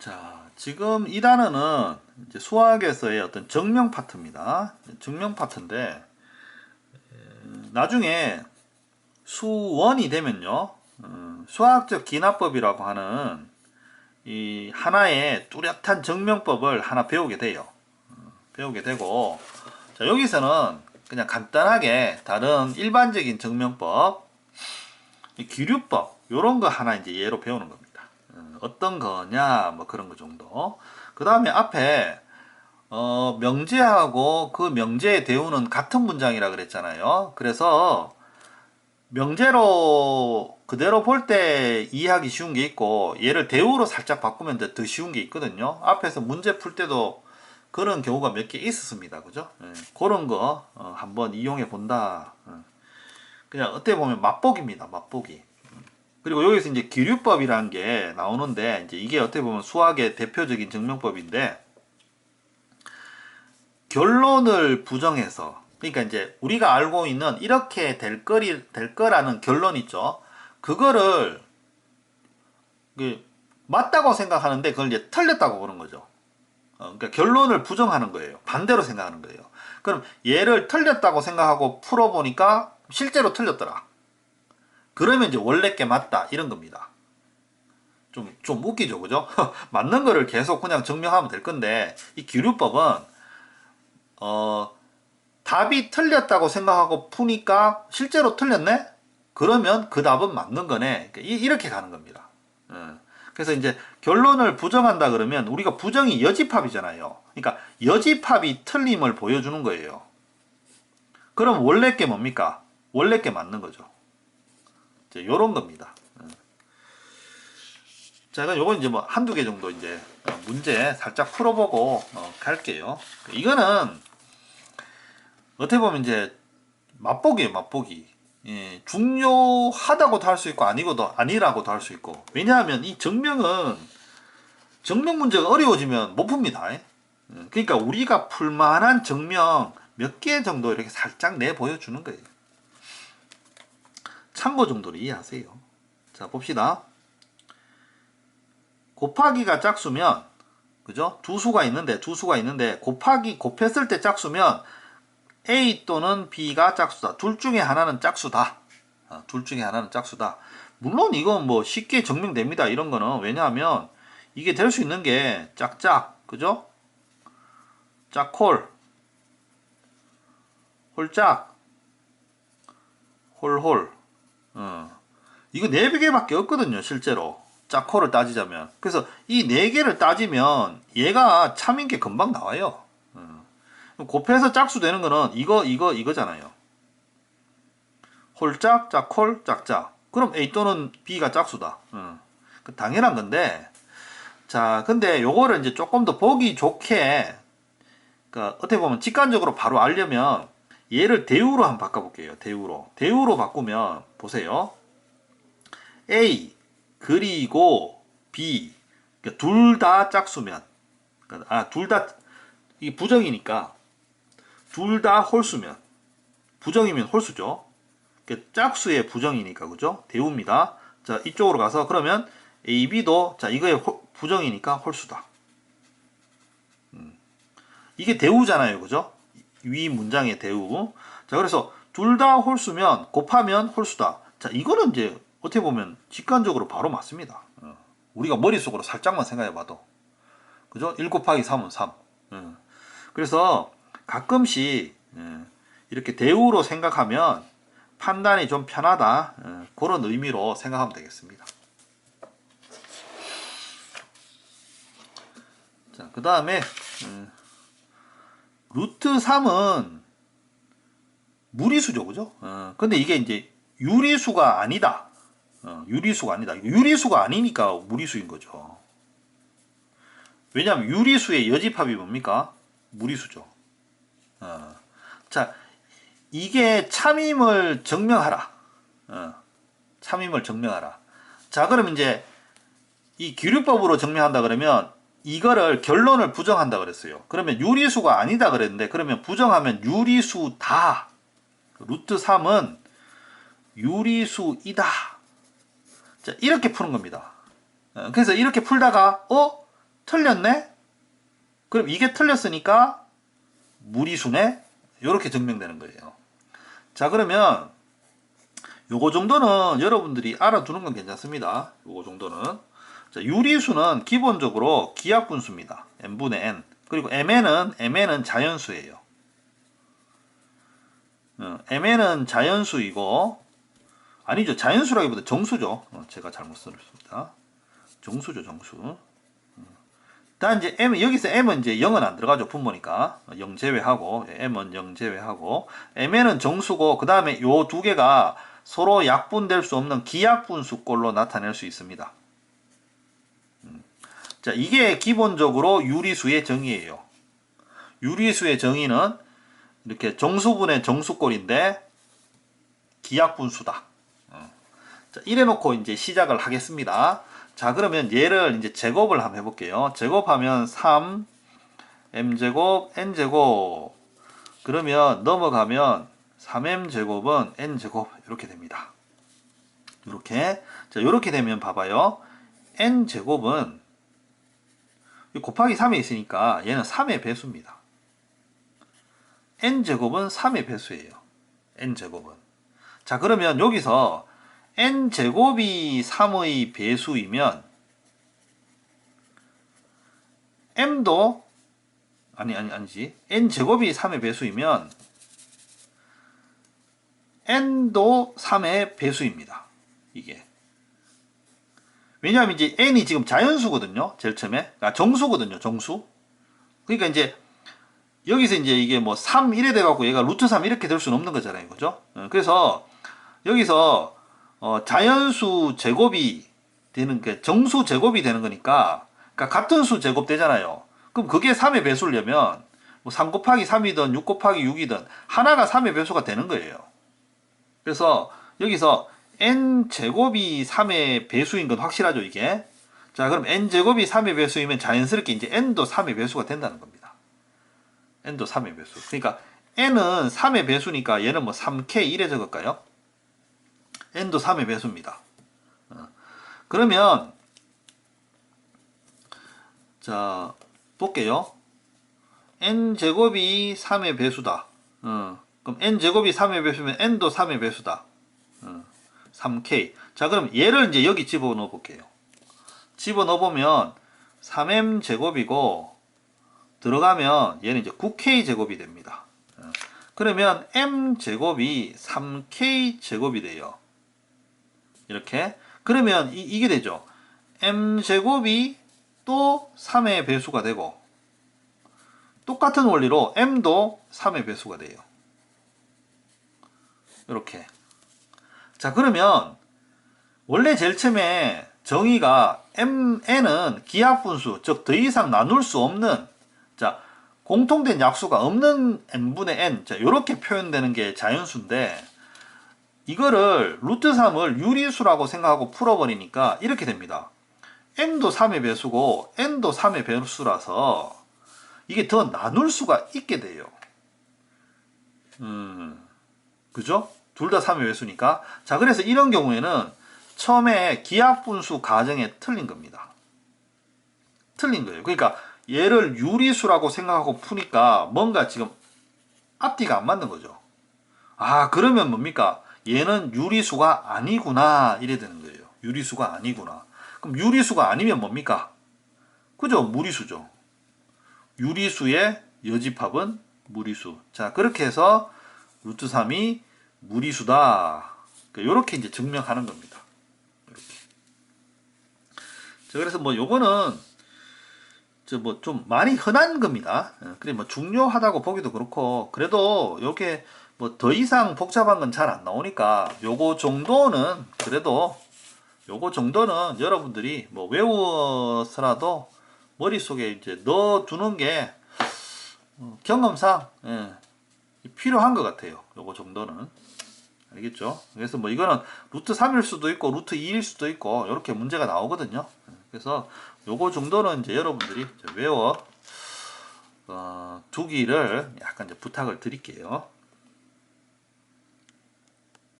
자, 지금 이 단어는 이제 수학에서의 어떤 증명 파트입니다. 증명 파트인데, 나중에 수원이 되면요, 수학적 기납법이라고 하는 이 하나의 뚜렷한 증명법을 하나 배우게 돼요. 배우게 되고, 자, 여기서는 그냥 간단하게 다른 일반적인 증명법, 이 기류법, 요런 거 하나 이제 예로 배우는 겁니다. 어떤 거냐, 뭐 그런 거 정도. 그 다음에 앞에, 명제하고 그 명제의 대우는 같은 문장이라 그랬잖아요. 그래서 명제로 그대로 볼 때 이해하기 쉬운 게 있고, 얘를 대우로 살짝 바꾸면 더 쉬운 게 있거든요. 앞에서 문제 풀 때도 그런 경우가 몇 개 있었습니다. 그죠? 그런 거 한번 이용해 본다. 그냥 어떻게 보면 맛보기입니다. 맛보기. 그리고 여기서 이제 기류법이라는 게 나오는데, 이제 이게 어떻게 보면 수학의 대표적인 증명법인데, 결론을 부정해서, 그러니까 이제 우리가 알고 있는 이렇게 될 거라는 결론 있죠. 그거를 맞다고 생각하는데 그걸 이제 틀렸다고 보는 거죠. 그러니까 결론을 부정하는 거예요. 반대로 생각하는 거예요. 그럼 얘를 틀렸다고 생각하고 풀어보니까 실제로 틀렸더라. 그러면 이제 원래 게 맞다. 이런 겁니다. 좀 웃기죠, 그죠? 맞는 거를 계속 그냥 증명하면 될 건데, 이 기류법은, 답이 틀렸다고 생각하고 푸니까 실제로 틀렸네? 그러면 그 답은 맞는 거네. 이렇게 가는 겁니다. 그래서 이제 결론을 부정한다 그러면 우리가 부정이 여집합이잖아요. 그러니까 여집합이 틀림을 보여주는 거예요. 그럼 원래 게 뭡니까? 원래 게 맞는 거죠. 이제 요런 겁니다. 자, 그럼 요건 이제 뭐 한두 개 정도 이제 문제 살짝 풀어보고 갈게요. 이거는 어떻게 보면 이제 맛보기예요, 맛보기. 예, 중요하다고도 할 수 있고 아니라고도 할 수 있고. 왜냐하면 이 증명 문제가 어려워지면 못 풉니다. 그러니까 우리가 풀만한 증명 몇 개 정도 이렇게 살짝 내 보여주는 거예요. 참고 정도로 이해하세요. 자, 봅시다. 곱하기가 짝수면, 그죠? 두 수가 있는데 곱했을 때 짝수면 A 또는 B가 짝수다. 둘 중에 하나는 짝수다. 둘 중에 하나는 짝수다. 물론 이건 뭐 쉽게 증명됩니다. 이런 거는. 왜냐하면 이게 될 수 있는 게 짝짝, 그죠? 짝홀, 홀짝, 홀홀. 이거 4개밖에 없거든요, 실제로. 짝홀을 따지자면. 그래서 이 4개를 따지면 얘가 참인 게 금방 나와요. 곱해서 짝수 되는 거는 이거잖아요. 홀짝, 짝홀, 짝짝. 그럼 A 또는 B가 짝수다. 당연한 건데, 자, 근데 요거를 이제 조금 더 보기 좋게, 그러니까 어떻게 보면 직관적으로 바로 알려면 얘를 대우로 한번 바꿔볼게요. 대우로 바꾸면 보세요. A 그리고 B, 그러니까 둘 다 짝수면, 둘 다 이게 부정이니까 둘 다 홀수면, 부정이면 홀수죠. 짝수의 부정이니까, 그죠? 대우입니다. 자, 이쪽으로 가서 그러면 A, B도 자 이거의 부정이니까 홀수다. 이게 대우잖아요, 그죠? 위 문장의 대우. 자, 그래서 둘 다 홀수면 곱하면 홀수다. 자, 이거는 이제 어떻게 보면 직관적으로 바로 맞습니다. 우리가 머릿속으로 살짝만 생각해봐도, 그죠? 1 곱하기 3은 3. 그래서 가끔씩 이렇게 대우로 생각하면 판단이 좀 편하다. 그런 의미로 생각하면 되겠습니다. 자, 그 다음에 루트 3은 무리수죠, 그죠? 근데 이게 이제 유리수가 아니다. 유리수가 아니다. 유리수가 아니니까 무리수인 거죠. 왜냐하면 유리수의 여집합이 뭡니까? 무리수죠. 자, 이게 참임을 증명하라. 참임을 증명하라. 자, 그럼 이제 이 기류법으로 증명한다 그러면 이거를 결론을 부정한다 그랬어요. 그러면 유리수가 아니다 그랬는데, 그러면 부정하면 유리수다. 루트 3은 유리수이다. 자, 이렇게 푸는 겁니다. 그래서 이렇게 풀다가 틀렸네? 그럼 이게 틀렸으니까 무리수네? 이렇게 증명되는 거예요. 자, 그러면 요거 정도는 여러분들이 알아두는 건 괜찮습니다. 요거 정도는. 자, 유리수는 기본적으로 기하분수입니다. n분의 n. 그리고 mn은 자연수예요. mn은 자연수이고, 아니죠. 자연수라기보다 정수죠. 제가 잘못 썼습니다. 정수죠, 정수. 단 이제 여기서 m은 이제 0은 안 들어가죠. 분모니까 0 제외하고, m은 0 제외하고, mn은 정수고, 그 다음에 요 두 개가 서로 약분될 수 없는 기약분수꼴로 나타낼 수 있습니다. 자, 이게 기본적으로 유리수의 정의예요. 유리수의 정의는 이렇게 정수분의 정수꼴인데 기약분수다. 자, 이래놓고 이제 시작을 하겠습니다. 자, 그러면 얘를 이제 제곱을 한번 해볼게요. 제곱하면 3 m제곱 n제곱, 그러면 넘어가면 3m제곱은 n제곱 이렇게 됩니다. 이렇게. 자, 이렇게 되면 봐봐요. n제곱은 곱하기 3에 있으니까 얘는 3의 배수입니다. n제곱은 3의 배수예요. n제곱은. 자, 그러면 여기서 n제곱이 3의 배수이면 m도 아니지. n제곱이 3의 배수이면 n도 3의 배수입니다. 이게. 왜냐하면 이제 n이 지금 자연수거든요. 제일 처음에. 아, 정수거든요. 정수. 그러니까 이제 여기서 이제 이게 뭐 3 이래 돼갖고 얘가 루트 3 이렇게 될 수는 없는 거잖아요. 그죠? 그래서 여기서 자연수 제곱이 되는 게 정수 제곱이 되는 거니까, 그러니까 같은 수 제곱 되잖아요. 그럼 그게 3의 배수려면 뭐 3 곱하기 3이든 6 곱하기 6이든 하나가 3의 배수가 되는 거예요. 그래서 여기서 n제곱이 3의 배수인 건 확실하죠, 이게. 자, 그럼 n제곱이 3의 배수이면 자연스럽게 이제 n도 3의 배수가 된다는 겁니다. n도 3의 배수. 그러니까 n은 3의 배수니까 얘는 뭐 3k 이래 적을까요? n도 3의 배수입니다. 그러면 자, 볼게요. n제곱이 3의 배수다. 그럼 n제곱이 3의 배수면 n도 3의 배수다. 3k. 자, 그럼 얘를 이제 여기 집어넣어 볼게요. 집어넣어 보면 3m 제곱이고 들어가면 얘는 이제 9k 제곱이 됩니다. 그러면 m 제곱이 3k 제곱이 돼요. 이렇게. 그러면 이게 되죠. m 제곱이 또 3의 배수가 되고, 똑같은 원리로 m도 3의 배수가 돼요. 이렇게. 자, 그러면 원래 제일 처음에 정의가 n은 기하분수, 즉 더 이상 나눌 수 없는, 자, 공통된 약수가 없는 n분의 n, 자, 이렇게 표현되는 게 자연수인데, 이거를 루트 3을 유리수라고 생각하고 풀어버리니까 이렇게 됩니다. m도 3의 배수고 n도 3의 배수라서 이게 더 나눌 수가 있게 돼요. 그죠? 둘 다 3의 배수니까. 자, 그래서 이런 경우에는 처음에 기하분수 가정에 틀린 겁니다. 틀린 거예요. 그러니까 얘를 유리수라고 생각하고 푸니까 뭔가 지금 앞뒤가 안 맞는 거죠. 아, 그러면 뭡니까? 얘는 유리수가 아니구나 이래 되는 거예요. 유리수가 아니구나. 그럼 유리수가 아니면 뭡니까? 그죠? 무리수죠. 유리수의 여집합은 무리수. 자, 그렇게 해서 루트 3이 무리수다. 이렇게 이제 증명하는 겁니다. 이렇게. 자, 그래서 뭐 요거는 뭐 좀 많이 흔한 겁니다. 그래 뭐 중요하다고 보기도 그렇고, 그래도 요게 뭐 더 이상 복잡한 건 잘 안 나오니까 요거 정도는 그래도 요거 정도는 여러분들이 뭐 외워서라도 머릿속에 이제 넣어두는 게 경험상 필요한 것 같아요. 요거 정도는. 알겠죠? 그래서 뭐 이거는 루트 3일 수도 있고 루트 2일 수도 있고 이렇게 문제가 나오거든요. 그래서 요거 정도는 이제 여러분들이 이제 외워 두기를 약간 이제 부탁을 드릴게요.